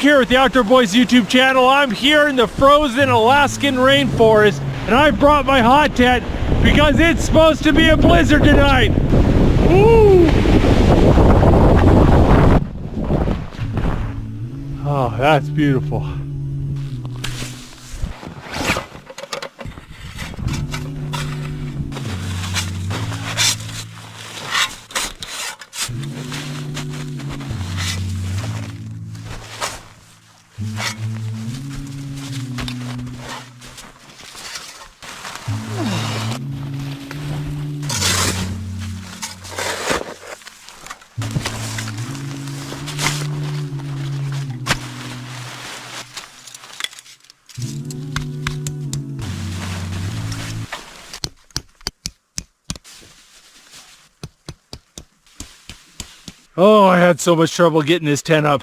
here with the Outdoor Boys YouTube channel. I'm here in the frozen Alaskan rainforest, and I brought my hot tent because it's supposed to be a blizzard tonight. Woo! Oh, that's beautiful. Oh, I had so much trouble getting this tent up.